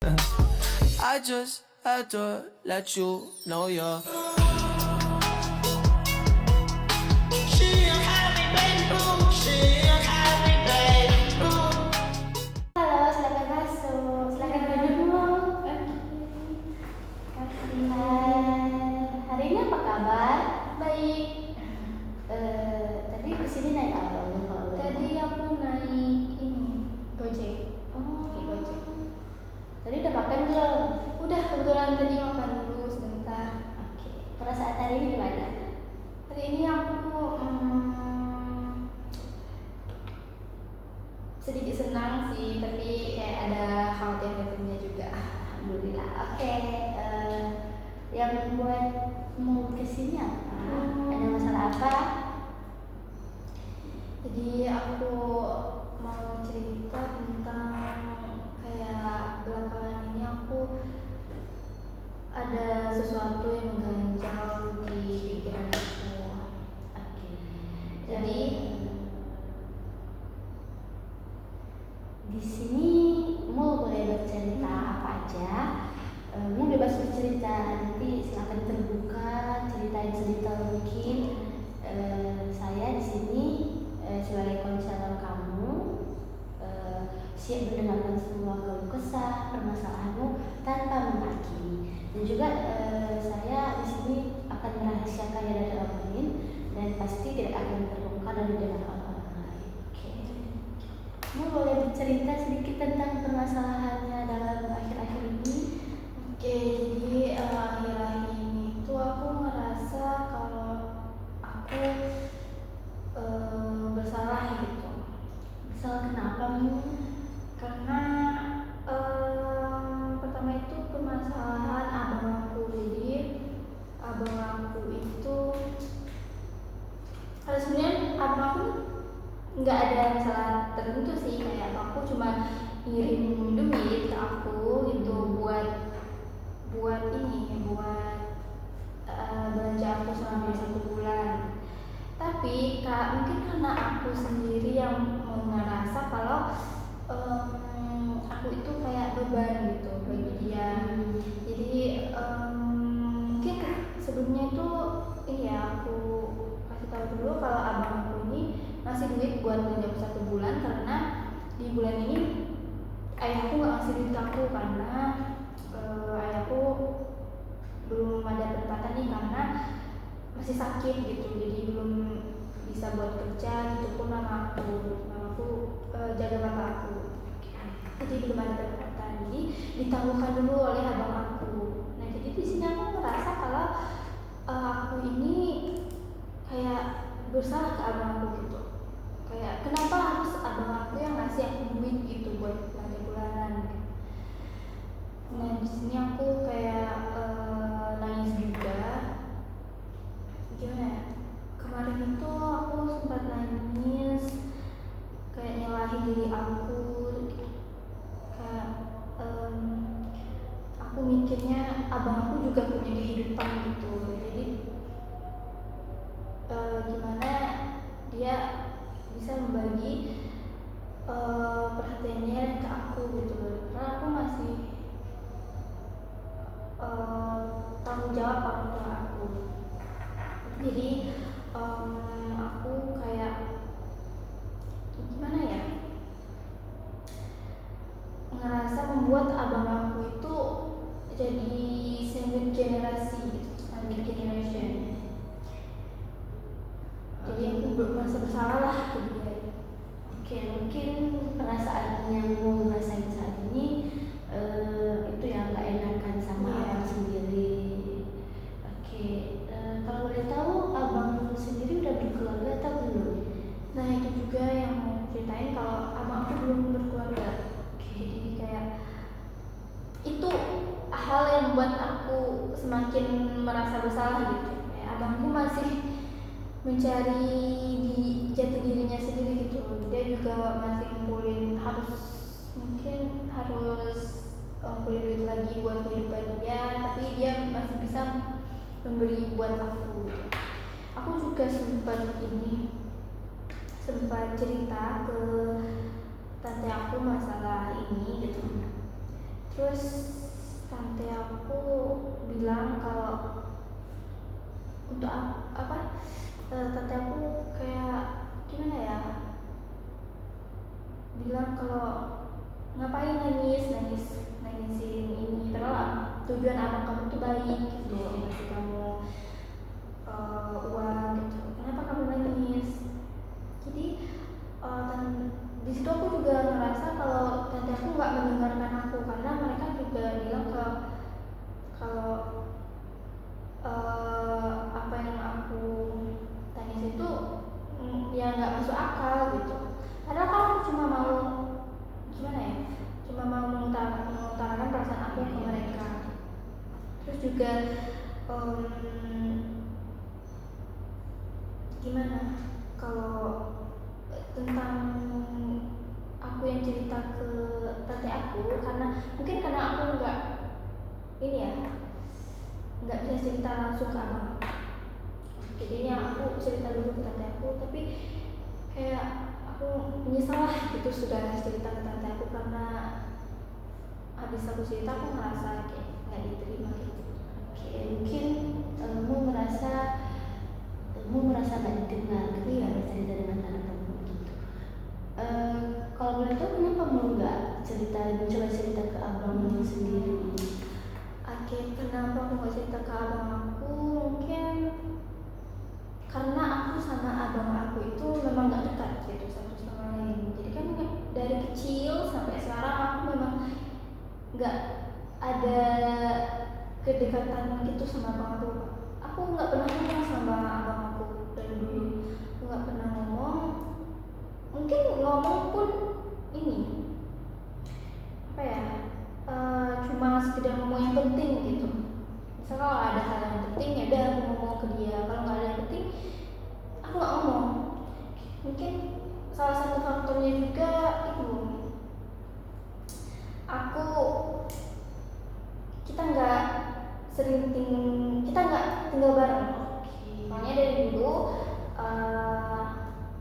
I just had to let you know you're Halo, silakan masuk. Silakan duduk. Oke. Hari ini apa kabar? Baik. Tadi kesini naik apa? Tadi aku naik ini Gojek. Oh, Gojek. Tadi udah makan belum? Udah, kebetulan tadi makan dulu sebentar. Oke. Perasaan hari ini gimana? Hari ini aku sedikit senang sih, tapi kayak ada khawatir-khawatirnya juga. Alhamdulillah. Oke. Yang membuatmu kesini apa? Ada masalah apa? Jadi aku mau cerita tentang kayak belakangan ini aku ada sesuatu yang mengganjal di pikiran aku. Oke. Jadi Di sini mau boleh bercerita apa aja. Mau bebas bercerita, nanti silakan terbuka, ceritain sedetail mungkin. Saya di sini sebagai konselor kamu, siap mendengarkan semua keluh kesah, permasalahanmu tanpa menghakimi. Dan juga saya di sini akan merahasiakannya dari orang lain dan pasti tidak akan terbongkar dari dengar orang lain. Oke. Kamu boleh bercerita sedikit tentang permasalahannya dalam akhir-akhir ini? Oke, jadi akhir-akhir ini tuh aku ngerasa kalau aku bersalah gitu. Salah kenapa, Mu? Karena pertama itu permasalahan abang aku. Jadi abang aku itu sebenarnya abang aku nggak ada masalah tertentu sih, kayak aku cuma ngirim duit ke aku gitu buat belanja aku selama 1 bulan. Tapi mungkin karena aku sendiri yang merasa kalau aku itu kayak beban gitu bagi dia. Jadi mungkin sebelumnya itu aku kasih tahu dulu kalau abang aku ini ngasih duit buat belanja aku 1 bulan, karena di bulan ini ayahku nggak ngasih duit aku karena ayahku belum ada penempatan nih karena masih sakit gitu, jadi belum bisa buat kerja gitu. Pun mamaku jaga bapak aku, jadi belum ada penempatan, jadi ditangguhkan dulu oleh abang aku. Nah, jadi di sini aku merasa kalau aku ini kayak bersalah ke abang aku gitu, kayak kenapa harus abang aku yang ngasih aku duit gitu buat belanja bulanan gitu. Nah, di sini aku kayak nangis juga. Gimana ya? Kemarin itu aku sempat nangis, kayak nyalahin diri aku. Kayak aku mikirnya abang aku juga punya kehidupan gitu. Jadi gimana dia bisa membagi perhatiannya ke aku gitu, karena aku masih tanggung jawab orang tua aku. Jadi aku kayak gimana ya, ngerasa membuat abang aku itu jadi sandwich generasi gitu, sandwich generation. Jadi aku merasa bersalah lah ke dia. Oke, mungkin perasaan yang mau rasain saat ini itu yang nggak enakan sama abang sendiri. Oke, kalau boleh tahu abang sendiri udah berkeluarga atau belum? Nah, itu juga yang mau ceritain, kalau abang aku belum berkeluarga. Jadi kayak itu hal yang membuat aku semakin merasa bersalah gitu. Kayak abangku masih mencari di jati dirinya sendiri gitu. Dia juga masih mungkin harus kumpulin duit lagi buat kehidupan dia, tapi dia masih bisa memberi buat aku gitu. Aku juga sempat cerita ke tante aku masalah ini gitu. Terus tante aku bilang kalau untuk tante aku kayak gimana ya, bilang kalau ngapain nangisin ini, padahal tujuan abang kamu tuh baik gitu, ngasih kamu uang gitu, kenapa kamu nangis. Jadi di situ aku juga ngerasa kalau tante aku nggak mendengarkan aku, karena mereka juga bilang kalau apa yang aku tangis itu ya nggak masuk akal gitu. Padahal kan aku cuma mau gimana ya, cuma mau mengutarakan perasaan aku ke mereka. Terus juga gimana kalau tentang aku yang cerita ke tante aku, karena aku nggak ini ya, nggak bisa cerita langsung ke abang. Jadinya aku cerita dulu ke tante aku, tapi kayak aku menyesal lah gitu sudah cerita ke tante aku, karena habis aku cerita aku ngerasa kayak nggak diterima gitu. Oke, mungkin kamu merasa nggak didengar ketika bercerita dengan anak kamu gitu. Kalau boleh tahu kenapa kamu nggak mencoba cerita ke abang sendiri? Oke, kenapa aku nggak cerita ke abang aku? Mungkin karena aku sama abang aku itu memang nggak dekat gitu satu sama lain. Jadi kan dari kecil sampai sekarang aku memang nggak ada kedekatan gitu sama abang aku. Aku nggak pernah ngomong sama abang aku dari dulu. Aku nggak pernah ngomong. Mungkin ngomong pun ini apa ya? Cuma sekedar ngomong yang penting gitu. Misal kalau ada hal yang penting ya udah aku ngomong ke dia. Kalau nggak ada yang penting aku nggak ngomong. Mungkin salah satu faktornya juga itu kita nggak tinggal bareng. Soalnya dari dulu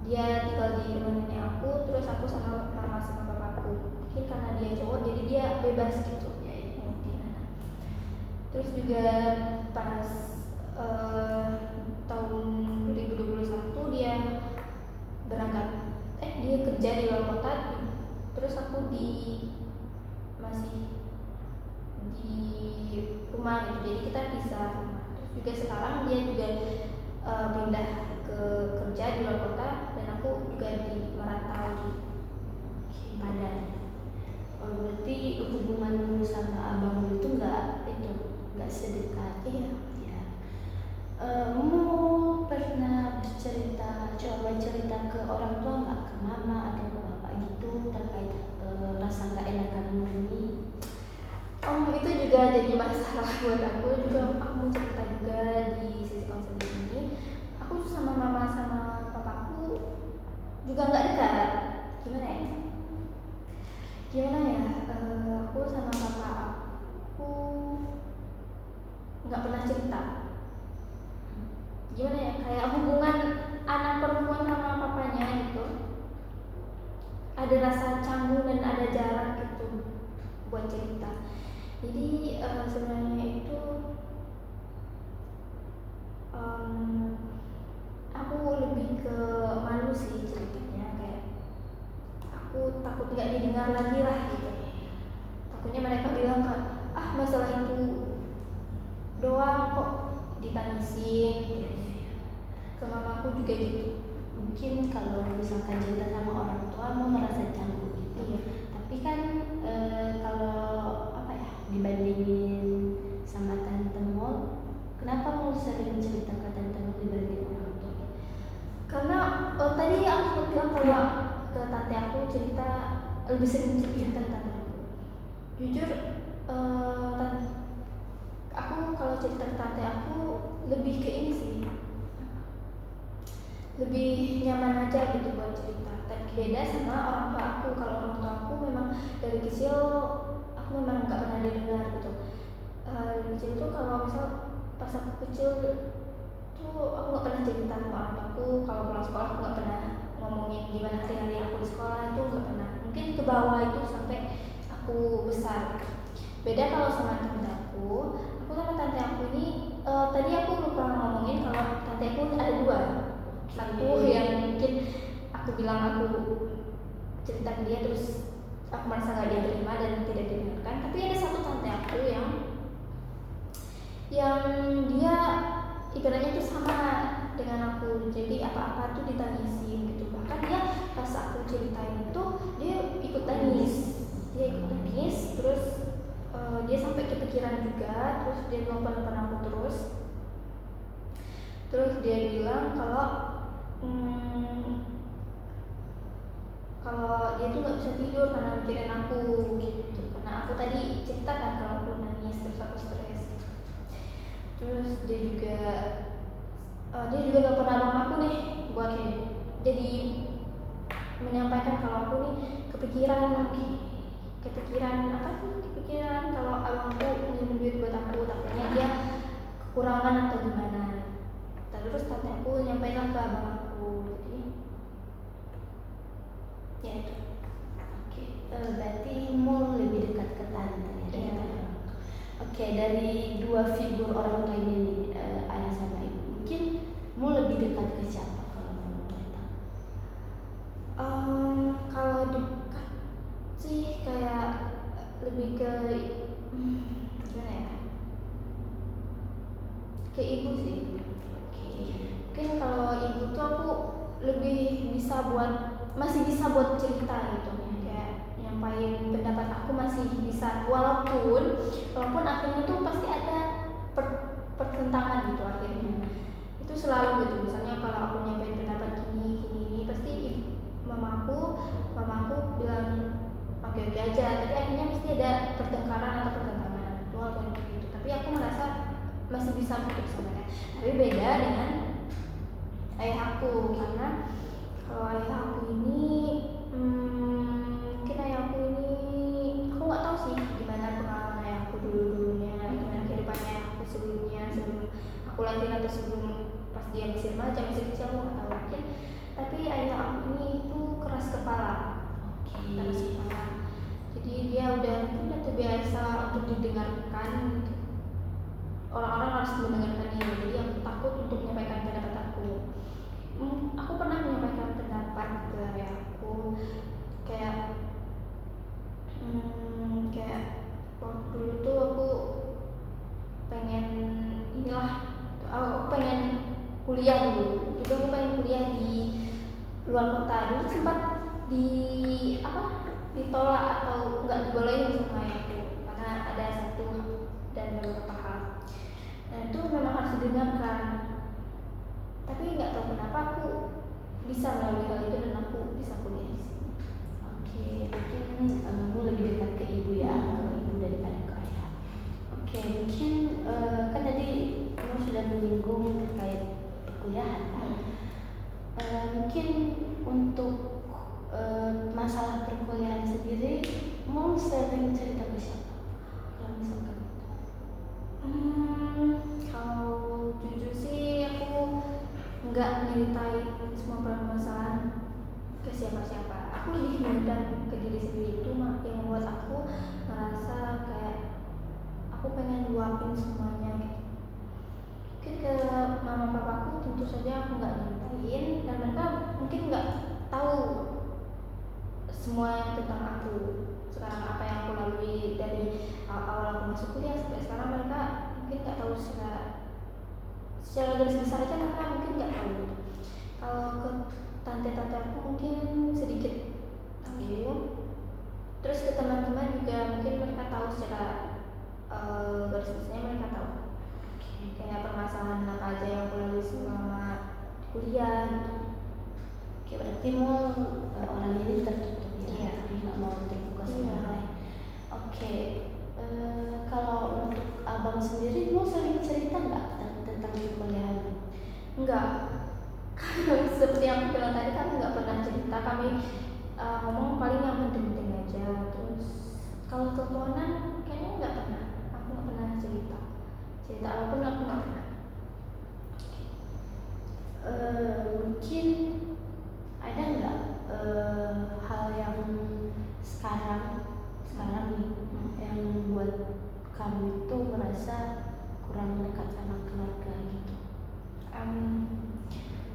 dia tinggal di rumah nenek aku, terus aku sama mama sama papaku. Mungkin karena dia cowok jadi dia bebas gitu ya di mana. Terus juga pas tahun 2021 dia dia kerja di luar kota, terus aku masih di rumah gitu, jadi kita pisah. Terus juga sekarang dia juga pindah ke kerja di luar kota dan aku juga di merantau di Padang. Berarti hubungan sama abang itu nggak sedekat. Iya. Ya. Kamu pernah coba cerita ke orang tua nggak, ke mama atau ke bapak gitu terkait rasa nggak enakanmu ini? Itu juga jadi masalah buat aku juga. Aku cerita juga di sisi konseling ini. Aku sama mama sama papaku juga nggak dekat. Gimana ya? Aku sama papa aku nggak pernah cerita. Gimana ya? Kayak hubungan anak perempuan sama papanya gitu. Ada rasa canggung dan ada jarak gitu buat cerita. Jadi sebenarnya itu aku lebih ke malu sih ceritanya, kayak aku takut nggak didengar lagi lah gitu. Takutnya mereka bilang kan, masalah itu doang kok ditangisin gitu. Ke mamaku juga gitu. Mungkin kalau misalkan cerita sama orang tua mau merasa canggung gitu. Iya. Tapi kan kalau dibandingin sama tante Mol, kenapa mau sering cerita ke tante Mol dibanding orang tua? Karena tadi aku bilang kalau ke tante aku cerita lebih sering cerita ke tante aku. Jujur aku kalau cerita ke tante aku lebih ke ini sih, lebih nyaman aja gitu buat cerita. Tapi beda sama orang tua aku. Kalau orang tua aku memang dari kecil aku memang nggak pernah didengar gitu. Dari kecil tuh kalau misal pas aku kecil tuh aku nggak pernah cerita sama orang tuaku. Kalau pulang sekolah aku nggak pernah ngomongin gimana hari-hari aku di sekolah, itu nggak pernah. Mungkin ke bawah itu sampai aku besar. Beda kalau sama tante aku sama tante aku ini tadi aku lupa ngomongin kalau tante aku ada dua. Satu yang mungkin aku bilang aku cerita ke dia terus aku merasa gak dia terima dan tidak didengarkan. Tapi ada satu tante aku yang dia ibaratnya tuh sama dengan aku, jadi apa-apa tuh ditangisin gitu. Bahkan dia pas aku ceritain itu dia ikut nangis, terus dia sampai kepikiran juga, terus dia nelfon aku terus dia bilang kalau dia tuh nggak bisa tidur karena mikirin aku gitu, karena aku tadi ceritakan kalau aku nangis terus aku stres. Terus dia juga gak pernah abang aku nih buat jadi menyampaikan kalau aku nih kepikiran kalau abangku minjem duit buat aku, takutnya dia kekurangan atau gimana. Terus tante aku nyampaikan ke abang aku, jadi ya itu. Oke, berarti mau lebih dekat ke tante ya. Oke, dari dua figur orang tua ini, ayah sama ibu, mungkin mau lebih dekat ke siapa kalau mau boleh tahu? Kalau dekat sih kayak lebih ke gimana ya? Ke ibu sih. Oke. Mungkin kalau ibu tuh aku masih bisa buat cerita gitu, kayak nyampain pendapat aku masih bisa, walaupun akhirnya tuh pasti ada pertentangan gitu akhirnya. Itu selalu gitu, misalnya kalau aku nyampain pendapat gini pasti mamaku bilang oke aja, tapi akhirnya mesti ada pertengkaran atau pertentangan itu walaupun gitu. Tapi aku merasa masih bisa untuk sebenarnya. Tapi beda dengan ayah aku, karena kalau ayah aku ini mungkin ayah aku ini aku nggak tahu sih gimana pengalaman ayah aku dulunya, gimana kehidupan ayah aku sebelum aku lahir atau sebelum pas dia masih remaja, masih kecil, aku nggak tahu mungkin. Tapi ayah aku ini itu keras kepala. Jadi dia udah terbiasa untuk didengarkan, orang-orang harus mendengarkannya. Jadi aku takut untuk menyampaikan pendapat aku. Aku pernah menyampaikan pendapat ke ayahku, kayak waktu dulu tuh aku pengen kuliah dulu. Juga aku pengen kuliah di luar kota. Dulu sempat ditolak atau nggak dibolehin sama ayahku karena ada satu dan beberapa hal. Dan itu memang harus didengarkan. Tapi nggak tahu kenapa aku bisa melalui hal itu dan aku bisa kuliah di sini. Oke, mungkin kamu lebih dekat ke ibu ya, ke ibu daripada ke ayah. Oke, mungkin kan tadi kamu sudah menyinggung terkait perkuliahan kan? Mungkin untuk masalah perkuliahan sendiri mau sering cerita ke siapa? Kalau misalkan Kalau jujur sih aku nggak nyeritain semua permasalahan ke siapa-siapa. Aku lebih mendam ke diri sendiri, itu yang membuat aku merasa kayak aku pengen luapin semuanya gitu. Mungkin ke mama papaku tentu saja aku nggak nyeritain, dan mereka mungkin nggak tahu semua tentang aku sekarang, apa yang aku lalui dari awal aku masuk kuliah sampai sekarang. Mereka mungkin nggak tahu secara garis besar aja, mereka mungkin nggak tahu. Kalau ke tante-tante aku mungkin sedikit tahu, terus ke teman-teman juga mungkin mereka tahu secara garis besarnya, mereka tahu kayak permasalahan apa aja yang aku lalui selama kuliah gitu. Oke, berarti mau orang ini tertutup ya, tapi nggak mau terbuka sama orang lain. Oke, kalau untuk abang sendiri mau sering cerita nggak tentang perkuliahan? Enggak. Seperti yang aku bilang tadi, kami nggak pernah cerita. Kami ngomong paling yang penting-penting aja. Terus kalau teleponan kayaknya nggak pernah. Aku nggak pernah cerita apapun, aku nggak pernah. Mungkin ada nggak hal yang sekarang nih yang membuat kamu itu merasa kurang dekat sama keluarga gitu?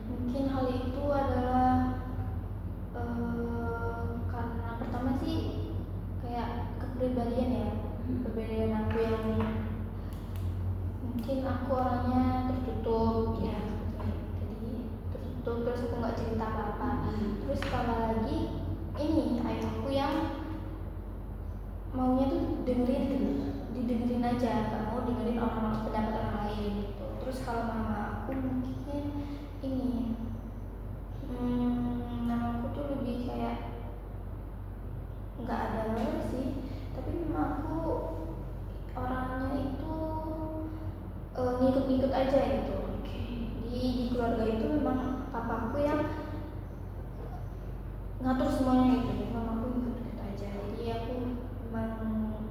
Mungkin hal itu adalah karena pertama sih kayak kepribadian ya, kepribadian aku yang mungkin aku orangnya tertutup ya, jadi tertutup, terus aku nggak cerita apa-apa. Terus tambah lagi ini ayahku yang maunya tuh didengerin aja, nggak mau dengerin orang pendapat orang lain gitu. Terus kalau mama aku mungkin ini mama aku tuh lebih kayak nggak ada apa sih, tapi mama aku orangnya itu ngikut-ngikut aja gitu. Di keluarga itu memang papaku yang ngatur semuanya gitu, jadi mama aku ngikut-ngikut aja. Jadi aku memang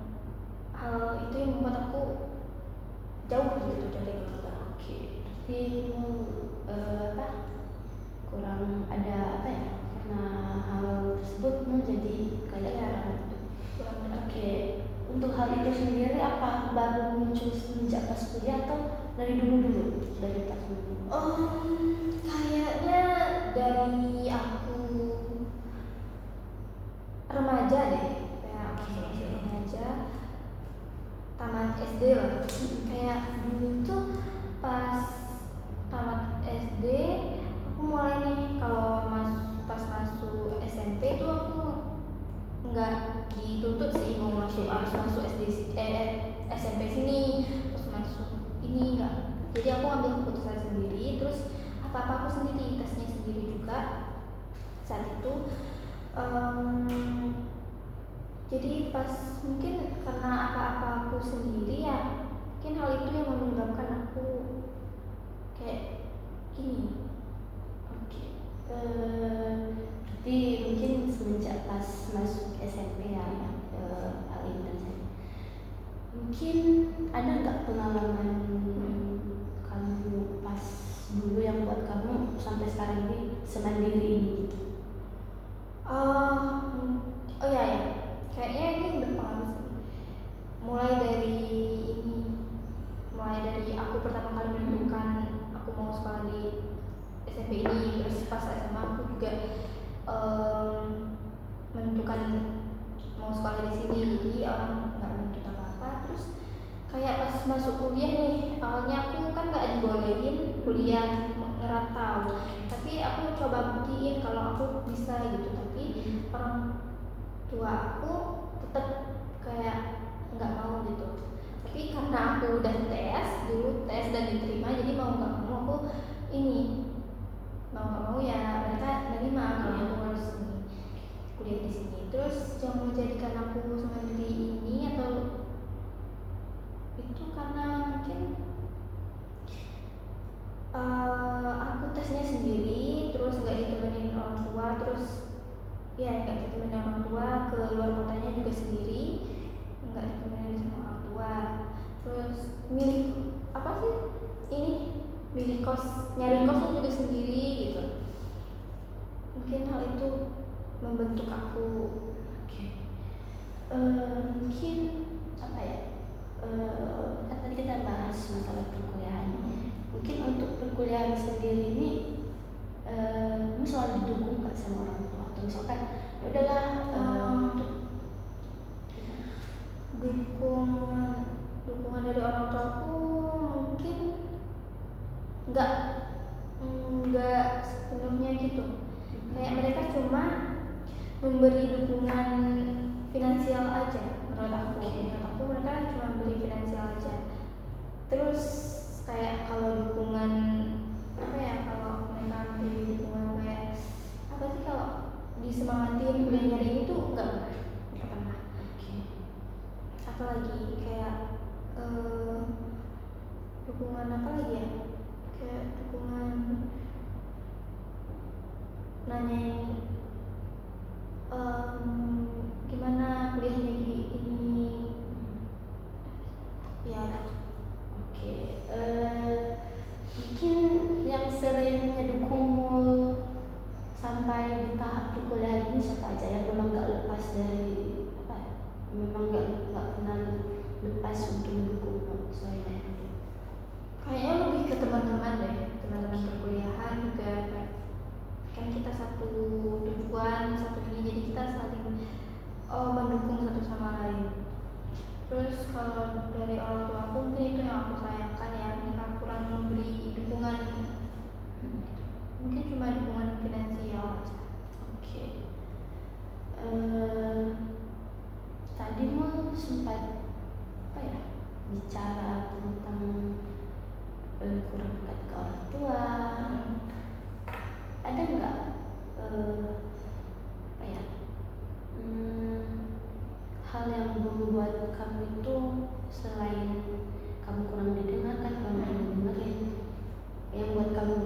hal itu yang membuat aku jauh gitu dari keluarga. Jadi kamu kurang ada apa ya, karena hal tersebut menjadi kayak kurang benar. Untuk hal itu sendiri apa baru muncul semenjak pas kuliah atau dari dulu dari pas dulu? Kayaknya dari aku remaja deh, kayak masih remaja, tamat SD lah. Kayak dulu tuh pas tamat SD aku mulai nih kalau pas masuk SMP tuh aku nggak dituntut sih mau harus masuk SMP sini, terus masuk ini enggak. Jadi aku ambil keputusan sendiri, terus apa aku sendiri, tesnya sendiri juga saat itu. Jadi pas mungkin karena apa-apa aku sendiri ya, mungkin hal itu yang menyebabkan aku kayak gini. Berarti mungkin semenjak pas masuk SMP ya, hal ini terjadi. Mungkin ada nggak pengalaman kamu pas dulu yang buat kamu sampai sekarang ini semandiri ini gitu? Oh ya, kayaknya ini berpengaruh sih. Mulai dari aku pertama kali menentukan aku mau sekolah di SMP ini, terus pas SMA aku juga menentukan mau sekolah di sini. Jadi orang nggak menentukan apa-apa. Terus kayak pas masuk kuliah nih, awalnya aku kan nggak dibolehin kuliah ngerantau, tapi aku coba buktiin kalau aku bisa gitu. Tapi orang tua aku tetap kayak nggak mau gitu. Tapi karena aku udah tes dan diterima, jadi mau nggak mau aku ini mau nggak mau ya mereka nerima kalau aku harus kuliah di sini. Terus yang menjadikan aku semandiri ini atau itu karena mungkin aku tesnya sendiri, terus nggak ditemenin orang tua, terus ya nggak ditemenin orang tua, ke luar kotanya juga sendiri, nggak ditemenin sama orang tua. Terus milih kos, nyari kos juga sendiri gitu. Mungkin hal itu membentuk aku. Mungkin apa ya, kan tadi kita bahas masalah perkuliahan. Mungkin untuk perkuliahan sendiri ini kamu selalu didukung nggak sama orang tua, atau misalkan ya udahlah dukungan dari orang tuaku mungkin nggak sepenuhnya gitu. Kayak mereka cuma memberi dukungan finansial aja. Menurut aku mereka cuma beri finansial aja. Terus kayak kalau dukungan apa ya, kalau mereka beri dukungan kayak apa sih, kalau disemangatin kuliah nyari itu enggak pernah. Apalagi kayak dukungan apa lagi ya, kayak dukungan nanyain gimana kuliahnya ini ya. Mungkin yang sering mendukungmu sampai di tahap perkuliahan ini siapa aja yang memang nggak lepas dari apa ya, memang nggak pernah lepas untuk mendukungmu selain itu? Kayaknya lebih ke teman-teman deh, teman-teman perkuliahan juga kan kita satu tujuan, satu ini, jadi kita saling mendukung satu sama lain. Terus kalau dari orang tua aku mungkin itu yang aku sayangkan ya, mereka kurang memberi dukungan, mungkin cuma dukungan finansial aja. Oke. Tadi mau sempat apa ya bicara tentang kurang dekat ke orang tua. Ada nggak apa ya hal yang membuat kamu itu selain kamu kurang didengarkan, kamu kurang didengerin, yang buat kamu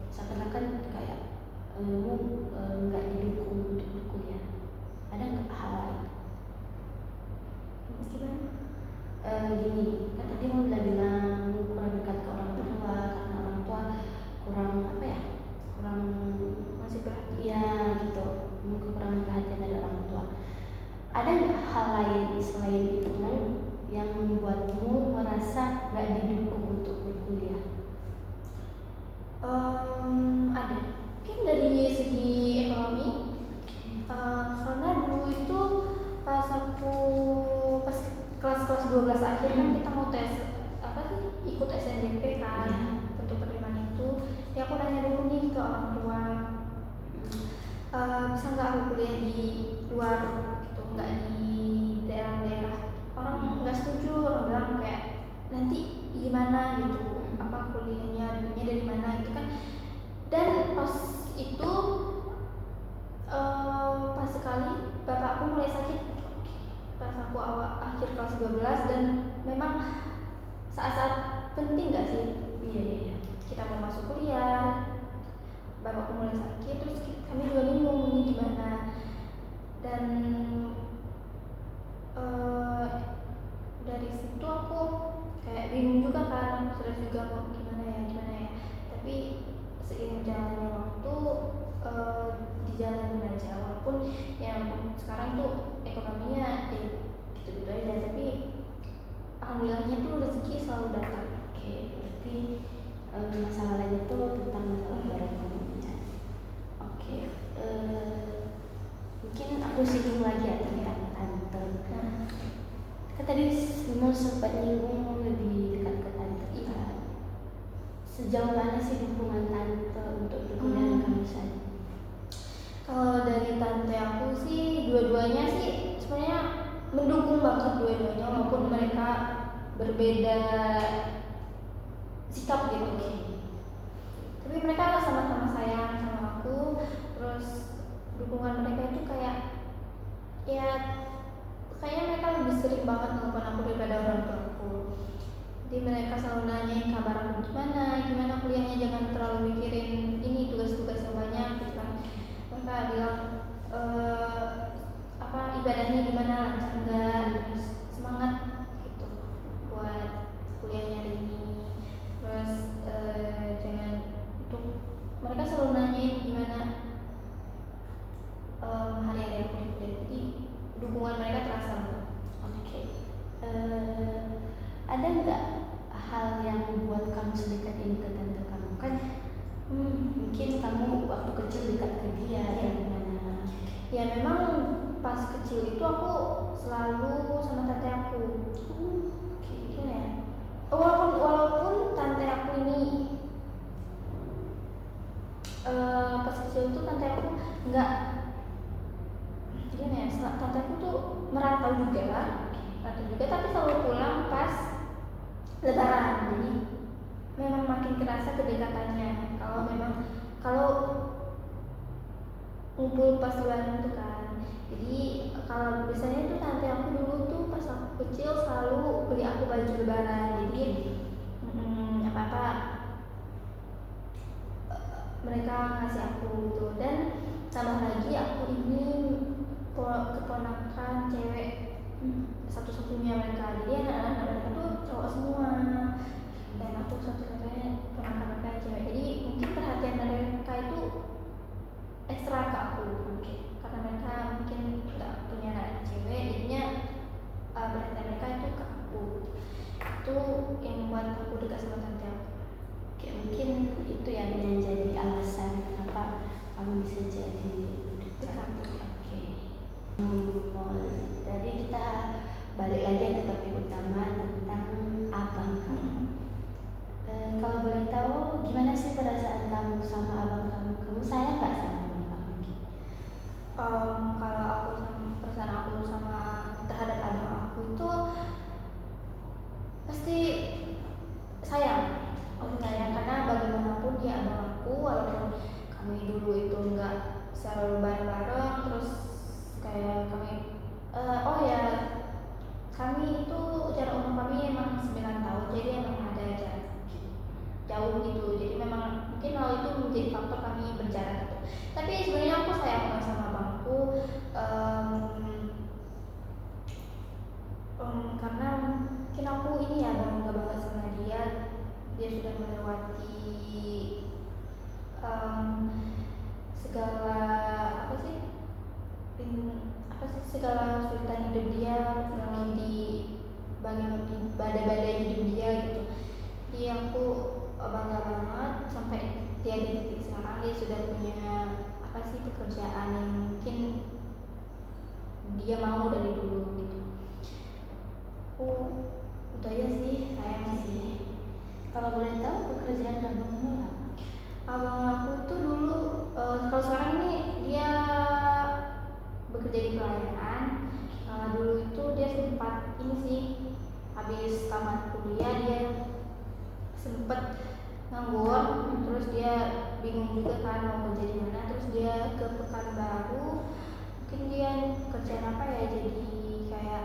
seakan-akan kayak nggak didukung untuk berkuliah? Ada nggak hal lain? Gimana? Gini kan tadi mau bilang kurang dekat ke orang tua karena orang tua kurang apa ya, kurang Masih perhatian. ya gitu, kekurangan perhatian dari orang tua. Ada nggak hal lain selain itu yang membuatmu merasa nggak didukung untuk berkuliah? Ada. Mungkin dari segi ekonomi. Karena dulu itu pas kelas 12 akhir kan kita mau tes ikut SNMP kan untuk penerimaan itu. Ya aku nanya dulu nih ke orang tua, bisa nggak aku kuliah di luar gitu, nggak di daerah-daerah. Orang nggak setuju, orang bilang kayak nanti gimana gitu, apa kuliahnya, duitnya dari mana gitu kan. Dan pas itu pas sekali bapakku mulai sakit pas aku akhir kelas 12, dan memang saat-saat penting gak sih? Iya. Kita mau masuk kuliah, bapakku mulai sakit, terus kami juga bingung ini gimana. Dan dari situ aku kayak bingung juga kan, aku stres juga mau gimana ya. Tapi seiring jalannya waktu dijalanin aja, walaupun yang sekarang tuh ekonominya gitu-gitu aja, tapi alhamdulillahnya tuh rezeki selalu datang. Oke, berarti masalah lain itu tentang masalah barang ekonominya. Oke, mungkin aku singgung lagi ya tentang tante. Kan tadi mau sempat nyinggung lebih dekat ke tante kan. Sejauh mana sih dukungan tante untuk perkuliahan kamu saja? Kalau dari tante aku sih dua-duanya sih sebenarnya mendukung banget dua-duanya, walaupun mereka berbeda sikap gitu. Tapi mereka sama-sama sayang sama aku. Terus dukungan mereka itu kayak ya kayaknya mereka lebih sering banget nelfon aku daripada orang tua aku. Jadi mereka selalu nanyain kabar aku gimana kuliahnya, jangan terlalu mikirin ini tugas-tugas yang banyak gitu kan. Mereka bilang ibadahnya gimana, lancar enggak, terus semangat gitu buat kuliahnya hari ini. Terus jangan untuk mereka selalu nanyain gimana hari-hari aku di kuliah. Jadi dukungan mereka terasa banget. Oke. Ada nggak hal yang membuat kamu sedekat ini ke tante kamu? Kan mungkin kamu waktu kecil dekat ke dia dan gimana? Ya memang pas kecil itu aku selalu sama tante aku. Gimana ya? Walaupun tante aku ini pas kecil itu tante aku nggak gimana ya? Tante aku tuh merantau juga, tapi selalu pulang pas Lebaran. Jadi memang makin kerasa kedekatannya. Kalau ngumpul pas Lebaran itu kan. Jadi kalau biasanya tuh tante aku dulu tuh pas aku kecil selalu beli aku baju Lebaran. Jadi apa-apa mereka ngasih aku gitu. Dan tambah lagi aku ini keponakan cewek satu-satunya mereka. Jadi anak-anak mereka tuh cowok semua, dan aku satu-satunya ponakan mereka cewek. Jadi mungkin perhatian mereka itu ekstra ke aku, karena mereka mungkin nggak punya anak cewek, jadinya perhatian mereka itu ke aku. itu yang membuat aku dekat sama tante aku. Oke, mungkin itu yang menjadi alasan kenapa kamu bisa jadi dekat. Oke. Jadi kita balik lagi ke topik utama tentang abang kamu. Kalau boleh tahu, gimana sih perasaan kamu sama abang kamu? Kamu sayang nggak sama abang kamu? Kalau aku perasaan aku sama terhadap abang aku itu pasti sayang. Sayang karena bagaimanapun dia abang aku, walaupun kami dulu itu nggak selalu bareng-bareng, terus kayak kami itu jarak umur kami emang 9 tahun, jadi emang ada jarak jauh gitu. Jadi memang mungkin hal itu menjadi faktor kami berjarak gitu. Tapi sebenarnya aku sayang banget sama abangku, karena mungkin aku ini ya bangga banget sama dia. Dia sudah melewati segala segala kesulitan hidup dia, melalui badai-badai hidup dia gitu. Jadi aku bangga banget sampai dia di titik sekarang dia sudah punya pekerjaan yang mungkin dia mau dari dulu gitu. Itu aja sih, sayang sih. Kalau boleh tahu pekerjaan abangmu apa? Abang aku itu dulu kalau sekarang ini dia bekerja di pelayanan. Dulu itu dia sempat ini sih, habis tamat kuliah dia sempet nganggur, terus dia bingung juga kan mau kerja di mana, terus dia ke Pekanbaru. Mungkin dia kerjaan apa ya, jadi kayak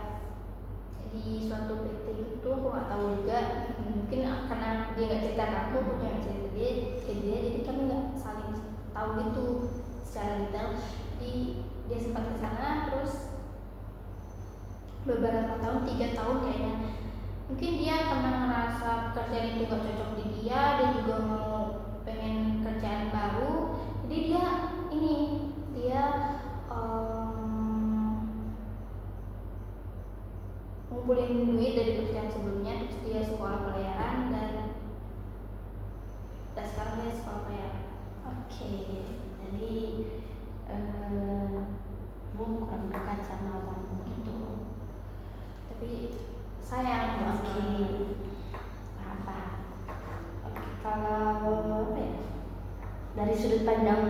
di suatu PT itu, aku nggak tahu juga. Mungkin karena dia nggak cerita ke aku jangan cerita dia, jadi kami nggak saling tahu gitu secara detail. Jadi dia sempat ke sana, terus beberapa tahun, 3 tahun kayaknya, mungkin dia karena ngerasa pekerjaan itu gak cocok di dia juga mau pengen kerjaan baru. Jadi dia ngumpulin duit dari pekerjaan sebelumnya, terus dia sekolah pelayaran dan sekarang dia sekolah pelayaran. Oke, jadi bu kurang dekat sama abangmu gitu, tapi sayang oke, apa? Oke, kalau apa ya, dari sudut pandang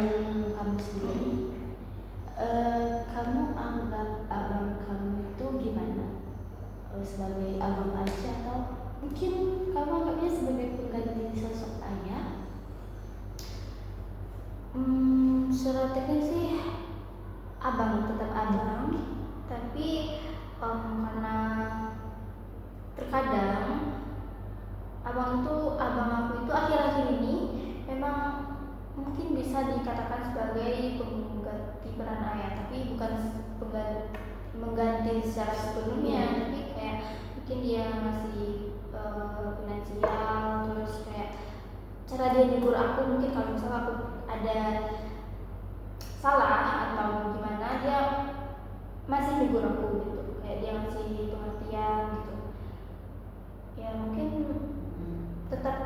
kamu sendiri, kamu anggap abang kamu itu gimana? Sebagai abang aja atau mungkin kamu anggapnya sebagai pengganti sosok ayah? Secara teknis sih abang, tetap abang, tapi karena terkadang abang aku itu akhir-akhir ini memang mungkin bisa dikatakan sebagai pengganti peran ayah, tapi bukan mengganti secara sepenuhnya, tapi kayak mungkin dia masih finansial, terus kayak cara dia negur aku, mungkin kalau misalnya aku ada salah atau gimana, dia masih negur aku gitu, kayak dia masih pengertian gitu. Ya mungkin tetap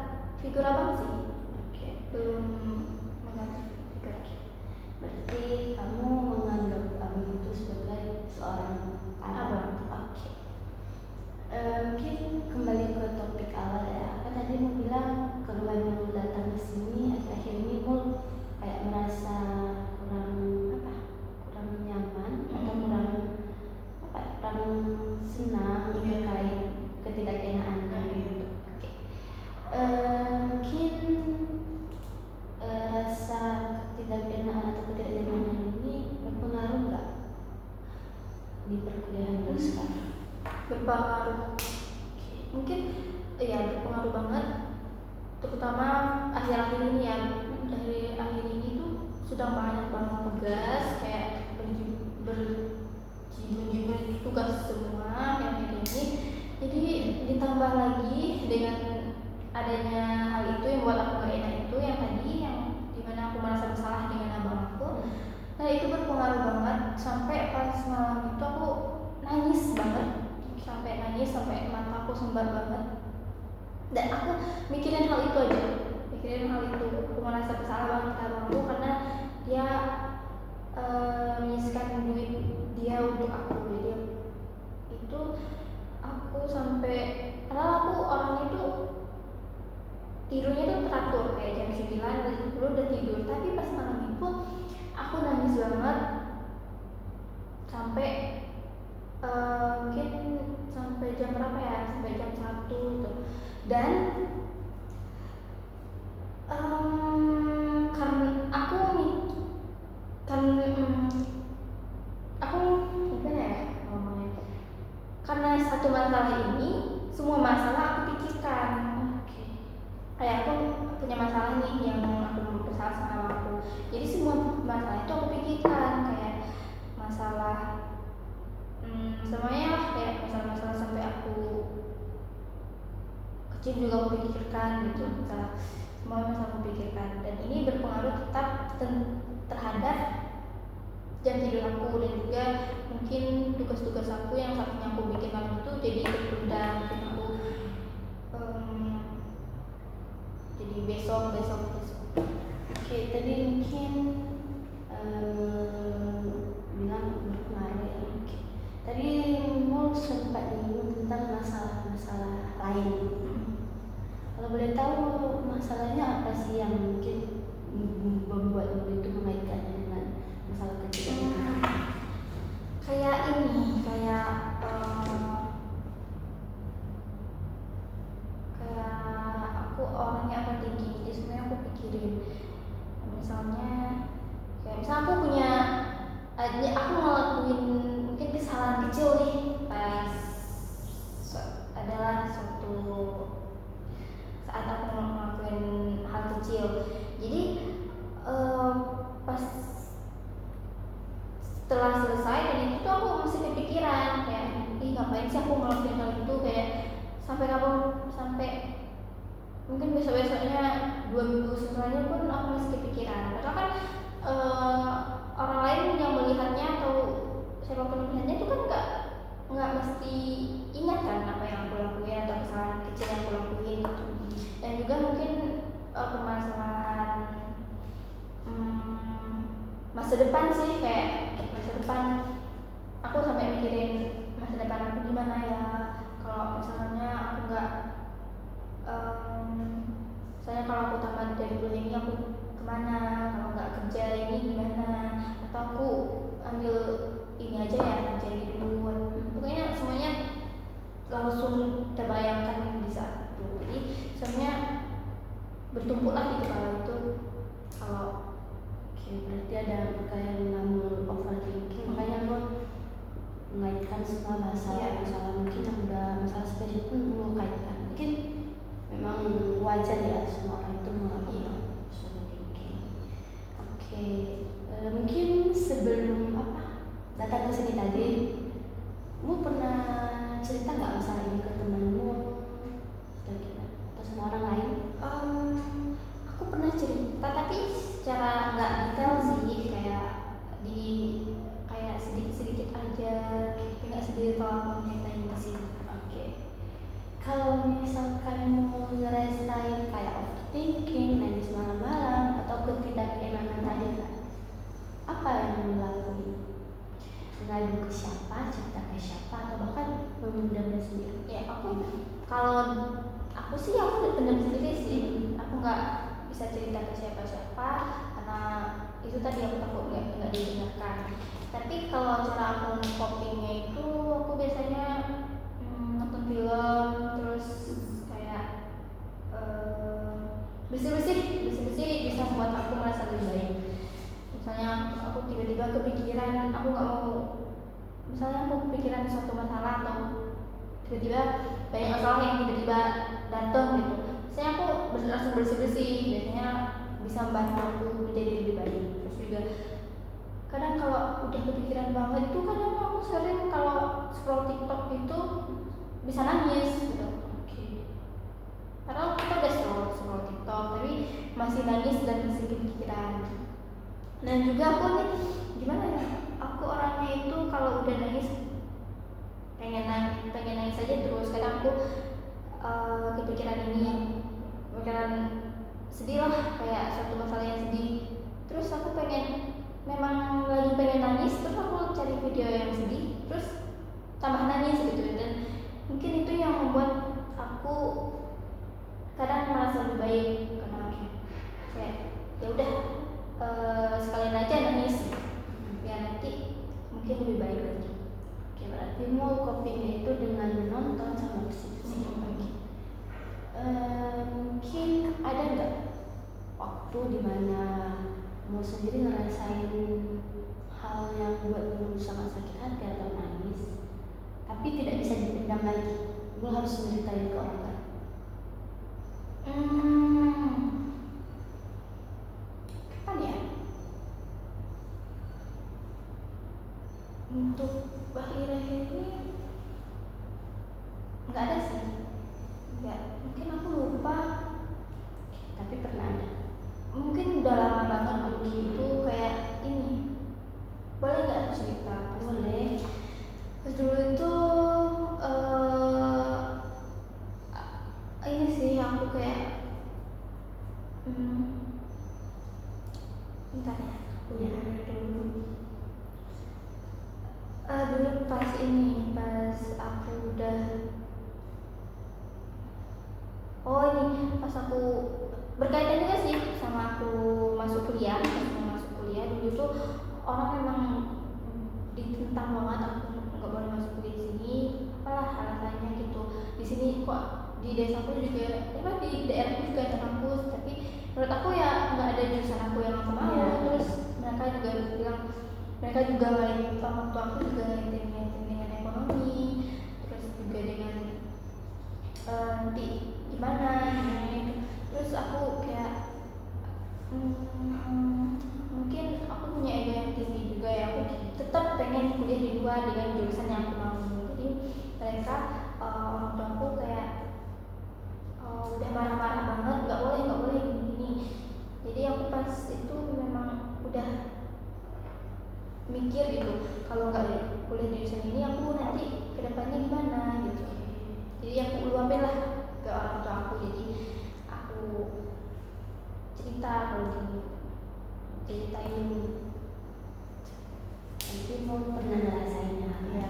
figur abang sih. Oke. Belum mengganti figur. Berarti kamu menganggap abang itu sebagai seorang abang. Oke. Mungkin kembali ke topik awal ya. Apa tadi mau bilang keluhan yang datang ke sini akhir-akhir ini mau kayak merasa kurang nyaman atau kurang senang terkait ketidakenaan gitu. Oke. Mungkin rasa ketidakenaan atau ketidaknyamanan ini berpengaruh nggak di perkuliahan lu sekarang? Berpengaruh. Mungkin ya berpengaruh banget, terutama akhir-akhir ini ya. Akhir ini tuh sudah banyak banget tugas, kayak berjibat tugas semua yang kayak gini. Jadi ditambah lagi dengan adanya hal itu yang buat aku gak enak, itu yang tadi yang dimana aku merasa bersalah dengan abang aku. Nah itu berpengaruh banget, sampai pas malam itu aku nangis banget, sampai mata aku sumbar banget. dan aku mikirin hal itu aja, aku merasa bersalah banget sama aku karena dia menyisihkan duit dia untuk aku. Jadi itu aku sampai, karena aku orangnya itu tidurnya tuh teratur kayak jam 9 atau jam 10 udah tidur, tapi pas malam itu aku nangis banget sampai mungkin sampai jam berapa ya, sampai jam 1 gitu. Dan karena aku aku gimana ya ngomongnya, karena satu masalah ini semua masalah aku pikirkan. Kayak aku punya masalah nih yang aku bersalah sama aku, jadi semua masalah itu aku pikirkan, kayak masalah semuanya lah, kayak masalah-masalah sampai aku kecil juga aku pikirkan gitu, masalah semua masalah aku pikirkan, dan ini berpengaruh tetap terhadap jam tidur aku, dan juga mungkin tugas-tugas aku yang seharusnya aku bikin malam itu jadi tertunda, mungkin aku jadi besok. Oke, tadi mungkin bilang berpengaruh. Oke. Tadi mau sempat menyinggung tentang masalah-masalah lain. Kalau boleh tahu masalahnya apa sih yang mungkin membuat Nurul itu mengaitkannya dengan masalah kecil? Kayak ini, kayak aku orangnya overthinking, jadi sebenarnya aku pikirin, misalnya aku punya aku ngelakuin mungkin kesalahan kecil nih, pas adalah suatu saat aku ngelakuin hal kecil, jadi pas setelah selesai dan itu tuh aku masih kepikiran kayak, ngapain sih aku ngelakuin hal itu, kayak sampai mungkin besok-besoknya 2 minggu setelahnya pun aku masih kepikiran. Karena kan orang lain yang melihatnya atau siapapun melihatnya itu kan nggak mesti ingat kan apa yang aku lakuin atau kesalahan kecil yang aku lakuin gitu. Dan juga mungkin permasalahan masa depan sih, kayak masa depan aku sampai mikirin masa depan aku gimana ya kalau misalnya aku nggak misalnya kalau aku tamat dari kuliah ini aku kemana, kalau nggak kerja ini gimana, atau aku ambil ini aja ya, kerja di dulu. Pokoknya semuanya langsung terbayangkan di saat itu. Jadi sebenarnya bertumpuklah di kepala itu. Kalau berarti ada kayak namanya overthinking, makanya lo mengaitkan semua masalah mungkin yang udah masalah spesifik pun lo kaitkan. Mungkin memang wajar ya semua orang itu mengalami overthinking. Oke, mungkin sebelum datang ke sini tadi, lo pernah cerita nggak masalah ini ke temanmu atau sama orang lain? Aku pernah cerita, tapi secara nggak detail sih, kayak sedikit aja, nggak sedih kalau aku nyeritain ke sini. Oke. Kalau misalkan mau ngerasain kayak overthinking, nangis malam-malam, atau ketidakenakan tadi, apa yang mau lakuin? Ngadu ke siapa, cerita ke siapa, atau bahkan memendam sendiri? Ya kalau aku sih aku pendam sendiri sih, aku nggak bisa cerita ke siapa-siapa karena itu tadi aku takut nggak didengarkan. Tapi kalau cara aku copingnya itu, aku biasanya nonton film, terus kayak bersih-bersih bisa membuat aku merasa lebih baik. Misalnya aku tiba-tiba kepikiran, aku nggak mau, misalnya aku kepikiran suatu masalah atau tiba-tiba banyak masalah yang tiba-tiba datang gitu, saya aku langsung bersih-bersih, biasanya bisa membantu aku menjadi lebih baik. Terus juga kadang kalau udah kepikiran banget itu, kadang aku sering kalau scroll TikTok itu bisa nangis gitu. Padahal kita udah scroll TikTok tapi masih nangis dan masih kepikiran. Dan juga aku nih gimana ya, aku orangnya itu kalau udah nangis pengen nangis aja terus. Kadang aku kepikiran ini waktu dimana mau sendiri ngerasain hal yang buatmu sangat sakit hati atau nangis, tapi tidak bisa dipendam lagi, lu harus menceritain ke orang lain. Kapan ya? Untuk akhir-akhir ini nggak ada sih, nggak, mungkin aku lupa, Tapi pernah ada. mungkin udah lama banget dulu itu kayak ini, boleh nggak aku cerita? Boleh. Pas dulu itu ini sih aku kayak bentar ya, aku lihat dulu. Dulu pas aku udah pas aku berkaitan juga sih sama aku masuk kuliah. Dulu tuh orang memang ditentang banget aku nggak boleh masuk kuliah di sini, apalah alasannya gitu. Di sini kok di desaku juga, emang di daerahku juga ada kampus, tapi menurut aku ya nggak ada jurusan aku yang aku mau. Terus mereka juga bilang, mereka juga ngeliat waktu aku juga ngeliatin dengan ekonomi, terus juga dengan nanti gimana gitu. Terus aku kayak mungkin aku punya ego yang tinggi juga ya, aku tetap pengen kuliah di luar dengan jurusan yang aku mau. Jadi mereka orang tua aku kayak udah marah-marah banget, nggak boleh gini. Jadi aku pas itu memang udah mikir gitu, kalau nggak kuliah di jurusan ini aku nanti kedepannya gimana gitu. Jadi aku luapin lah ke orang tua aku, jadi aku cerita kalau gini, ceritain. Nanti mau pernah ngerasainnya ya.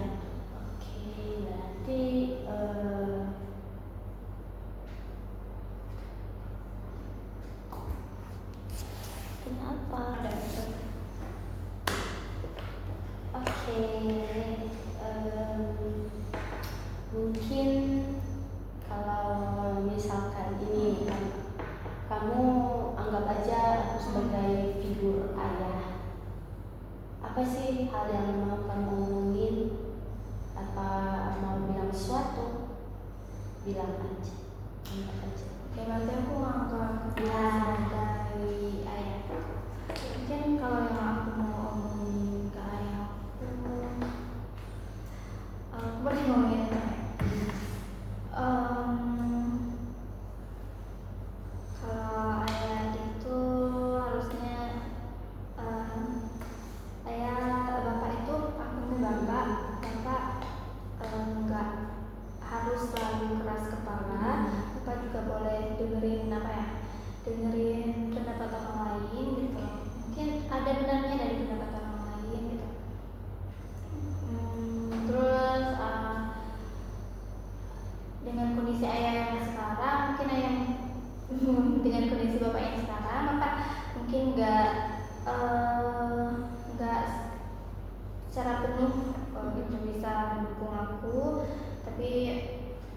Oke, berarti kenapa? Oke, mungkin kalau misalkan ini kan kamu anggap aja aku sebagai figur ayah. Apa sih hal yang mau kamu omongin? Apa mau bilang sesuatu? Bilang aja, anggap aja. Oke, berarti aku anggap sebagai ayah. Mungkin kalau yang aku mau omongin ke ayahku, aku boleh ngomongin apa ya? Kalau ayah itu harusnya bapak itu aku bapak nggak harus selalu keras kepala. Bapak juga boleh dengerin dengerin pendapat orang lain gitu. Mungkin ada benarnya dari pendapat orang lain gitu. Terus dengan kondisi ayah yang sekarang, mungkin ayah dengan kondisi bapak yang sekarang, bapak mungkin nggak secara penuh gitu bisa mendukung aku, tapi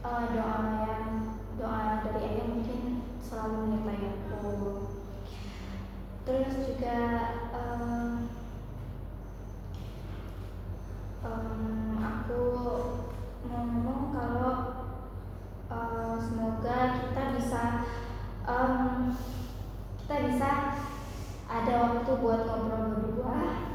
doa dari ayah mungkin selalu menyertai aku. Terus juga aku mau ngomong kalau semoga kita bisa ada waktu buat ngobrol berdua.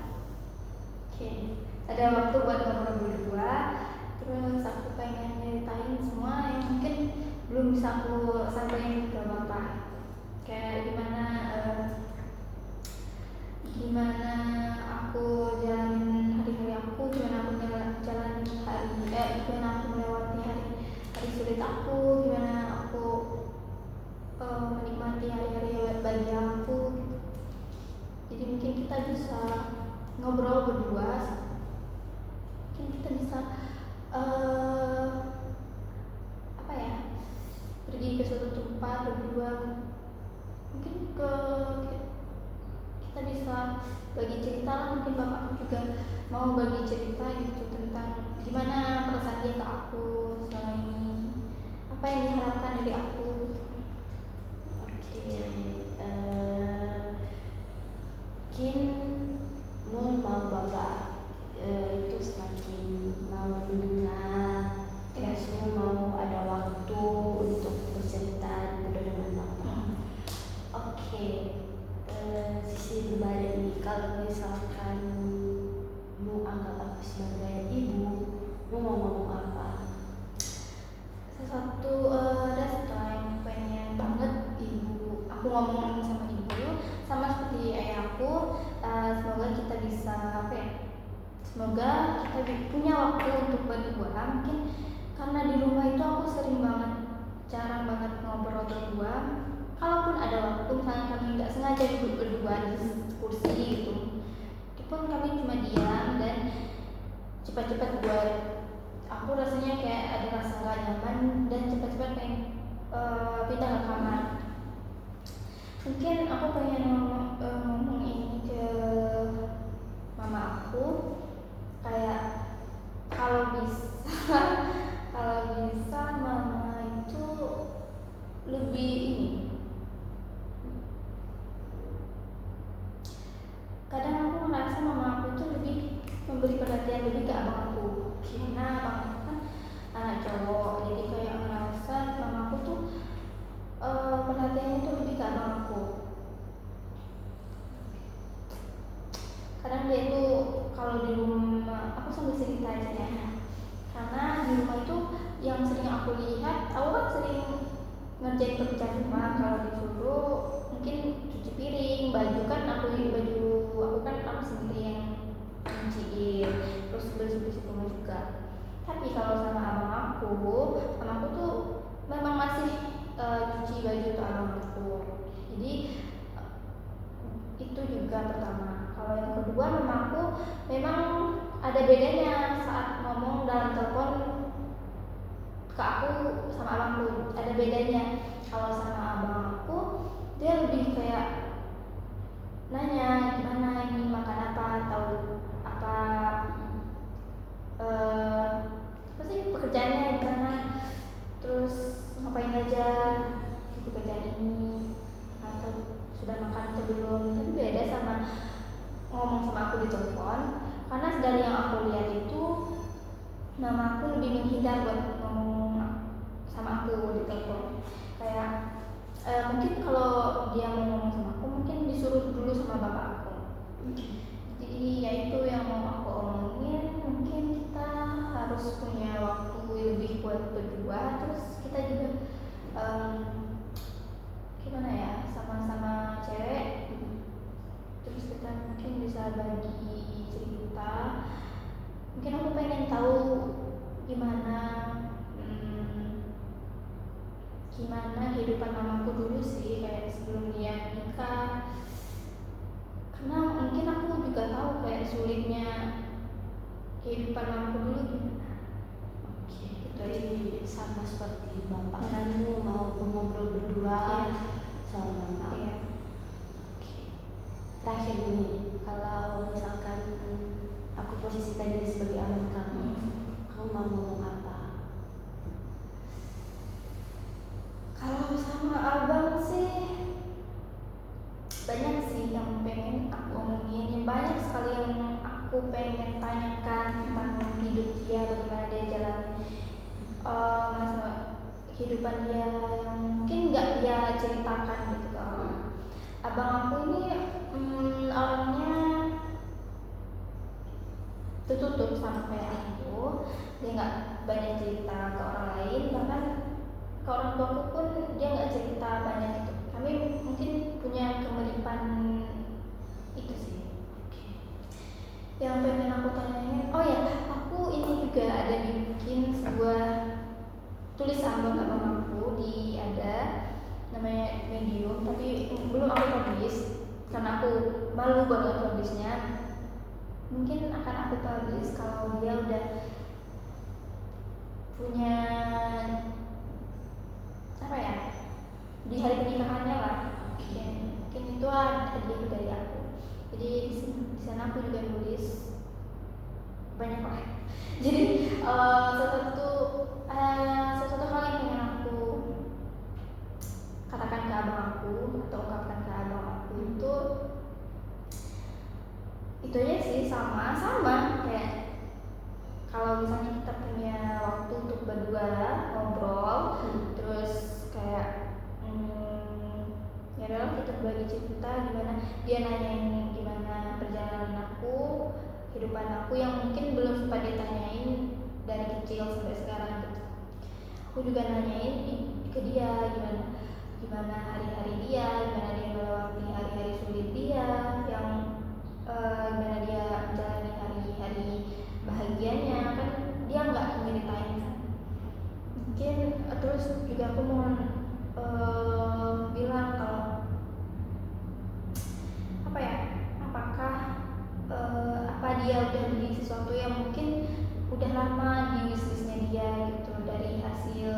Ada waktu buat ngobrol berdua. Terus aku pengen nyeritain semua yang mungkin belum bisa aku sampaikan ke bapak. Kayak gimana aku jalanin hari-hari aku, gimana aku gimana aku melewati hari sulit aku, gimana aku menikmati hari-hari bagi aku gitu. Jadi mungkin kita bisa ngobrol berdua, mungkin kita bisa pergi ke suatu tempat berdua, mungkin kita bisa bagi cerita lah. Mungkin bapakku juga mau bagi cerita gitu tentang gimana perasaan dia ke aku selama ini, apa yang diharapkan dari aku. Oke, ngomong sama ibu sama seperti ayahku. Semoga kita bisa semoga kita punya waktu untuk berdua. Mungkin karena di rumah itu aku jarang banget ngobrol berdua. Kalaupun ada waktu, misalnya kami nggak sengaja duduk berdua di kursi gitu, itu pun kami cuma diam dan cepat-cepat buat aku rasanya kayak ada rasa nggak nyaman dan cepat-cepat pengen pindah ke kamar. Mungkin aku pengen ngomong ini ke mama aku, kayak kalau bisa kalau bisa mama itu lebih ini. Kadang aku merasa mama aku itu lebih memberi perhatian lebih ke abang aku, karena abang aku kan anak cowok, jadi kayak merasa mama aku tuh perhatiannya itu lebih ke abang aku. Kadang dia tuh kalau di rumah, aku sambil cerita aja ya, karena di rumah itu yang sering aku lihat, aku kan sering ngerjain pekerjaan rumah. Kalau disuruh mungkin cuci piring, baju kan aku kan aku sendiri yang nyuciin, terus bersih-bersih rumah juga. Tapi kalau sama abang aku tuh memang masih cuci baju untuk abang aku. Jadi itu juga pertama. Kalau yang kedua, mamaku memang ada bedanya saat ngomong dalam telepon ke aku sama abangku, ada bedanya. Kalau sama abang aku dia lebih kayak nanya gimana ini makan apa, atau apa sih pekerjaannya gimana, terus ngapain aja di pekerjaan ini, atau sudah makan atau belum. Tapi beda sama ngomong sama aku di telepon, karena dari yang aku lihat itu mama aku lebih menghindar buat ngomong sama aku di telepon. Kayak mungkin kalau dia mau ngomong sama aku mungkin disuruh dulu sama bapak aku. Jadi ya itu yang mau aku omongin, mungkin kita harus punya waktu lebih buat berdua. Terus kita juga gimana ya, sama-sama cewek, terus kita mungkin bisa bagi cerita. Mungkin aku pengen tahu gimana kehidupan mamaku dulu sih, kayak sebelum dia nikah. Karena mungkin aku juga tahu kayak sulitnya kehidupan mamaku dulu gimana. Oke, jadi sama seperti bapak kamu mau ngobrol berdua sama mama. Iya. Oke. Terakhir ini, kalau misalkan aku posisikan diri sebagai abang kamu mau ngomong apa? Kalau sama abang sih banyak sih yang pengen aku omongin, banyak sekali yang aku pengen tanyakan tentang hidup dia, bagaimana dia jalan masa kehidupan dia yang mungkin nggak dia ceritakan gitu ke orang. Abang aku ini orangnya tertutup sama kayak aku, dia nggak banyak cerita ke orang lain, bahkan ke orang tuaku pun dia nggak cerita banyak itu. Kami mungkin punya kemiripan itu sih. Yang pengen aku tanyain, oh ya, aku ini juga ada bikin sebuah tulisan buat abang aku di namanya Medium, tapi belum aku publish karena aku malu banget publishnya. Mungkin akan aku publish kalau dia udah punya di hari pernikahannya lah. Mungkin itu hadiah dari aku. Jadi di sana aku juga nulis banyak lah. Jadi sesuatu hal yang pengen aku katakan ke abang aku atau ungkapkan ke abang aku itu aja sih, sama kayak kalau misalnya kita punya waktu untuk berdua ngobrol, terus kayak ya adalah kita berbagi cerita, gimana dia nanyain gimana perjalanan aku, kehidupan aku yang mungkin belum sempat dia tanyain dari kecil sampai sekarang gitu. Aku juga nanyain ke dia gimana hari-hari dia, gimana terus juga aku mau bilang kalau apa ya, apakah apa dia udah beli sesuatu yang mungkin udah lama di wishlistnya dia gitu, dari hasil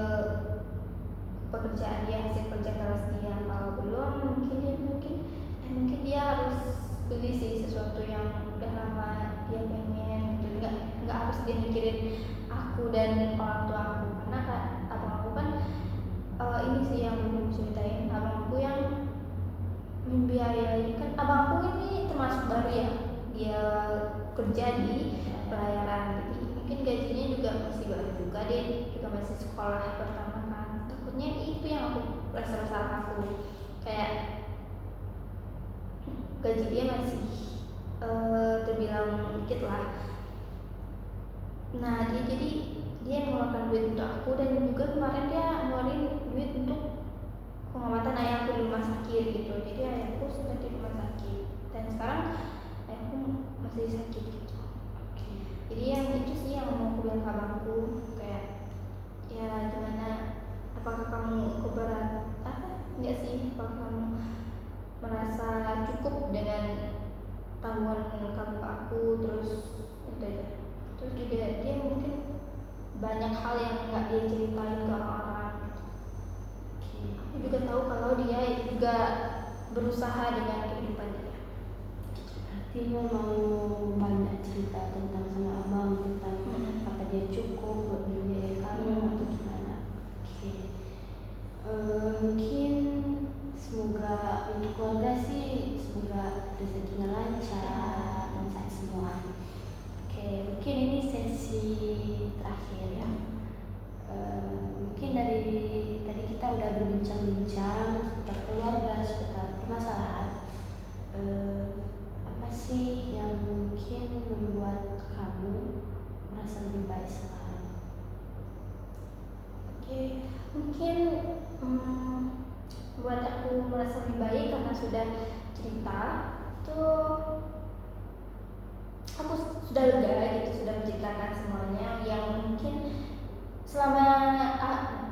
pekerjaan dia, hasil kerja keras dia. Kalau belum, mungkin dia harus beli sih sesuatu yang udah lama dia pengen gitu. Nggak harus dia mikirin aku dan orang tua aku, karena abang aku kan ini sih yang belum ceritain, abang aku yang membiayai. Kan abang aku ini termasuk baru ya, dia kerja di pelayaran, jadi mungkin gajinya juga masih baru juga, dia juga masih sekolah pertama kan. Takutnya itu yang aku rasa aku, kayak gaji dia masih terbilang dikit lah. Nah dia mengeluarkan duit untuk aku, dan juga kemarin dia ngeluarin duit untuk pengobatan ayahku di rumah sakit gitu. Jadi ayahku sudah di rumah sakit dan sekarang ayahku masih sakit gitu. Jadi yang itu sih yang mau aku bilang ke abangku, kayak ya gimana, apakah kamu keberat apa enggak sih, apakah kamu merasa cukup dengan tanggungan kamu ke aku, terus itu aja. Terus juga dia mungkin banyak hal yang nggak dia ceritain ke orang-orang. Aku juga tahu kalau dia juga berusaha dengan kehidupan dia. Berarti lo mau banyak cerita tentang sama abang tentang apa dia cukup buat biaya kamu atau gimana? Mungkin semoga untuk keluarga sih semoga rezekinya lancar dan sehat semua. Mungkin ini sesi terakhir ya. Mungkin dari tadi kita udah berbincang-bincang seputar keluarga, seputar permasalahan. Apa sih yang mungkin membuat kamu merasa lebih baik sekarang? Mungkin buat aku merasa lebih baik karena sudah cerita tuh, aku sudah lega gitu, sudah menceritakan semuanya yang mungkin selama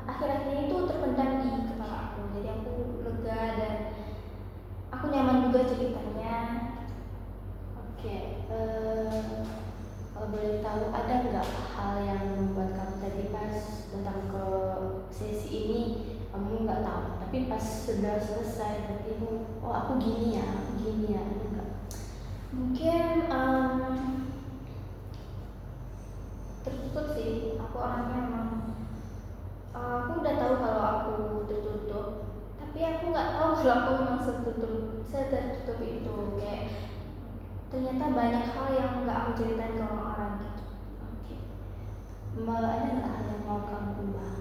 akhir-akhir ini tuh terpendam di kepala aku. Jadi aku lega dan aku nyaman juga ceritanya. Kalau boleh tahu ada nggak hal yang membuat kamu tadi pas datang ke sesi ini kamu nggak tahu, tapi pas sudah selesai berarti oh aku gini ya, enggak? Mungkin tertutup sih, aku orangnya emang aku udah tahu kalau aku tertutup, tapi aku nggak tahu kalau aku memang setertutup itu. Kayak ternyata banyak hal yang nggak aku ceritain ke orang-orang gitu. Ada nggak hal yang mau kamu ubah?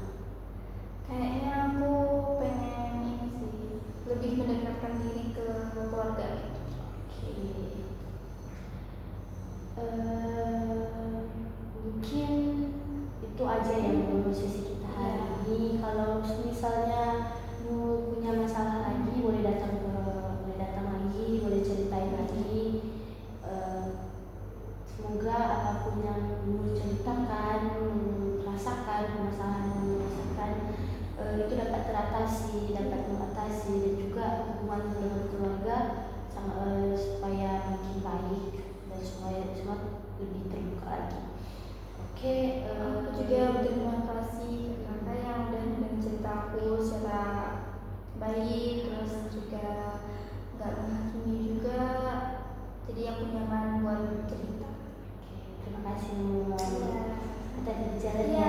Kayaknya aku pengen ini sih, lebih mendekatkan diri ke keluarga gitu. Mungkin itu aja yang menurut sesi kita hari ini. Kalau misalnya punya masalah lagi boleh datang lagi, boleh ceritain lagi. Semoga apapun yang ceritakan, rasakan permasalahan yang dirasakan itu dapat mengatasi dan juga hubungan dengan keluarga supaya makin baik dan supaya semua lebih terbuka lagi. Aku juga berterima kasih karena yang udah dengerin cerita aku secara baik, terus juga nggak menghakimi juga, jadi aku nyaman buat cerita. Terima kasih. Kita berjalan.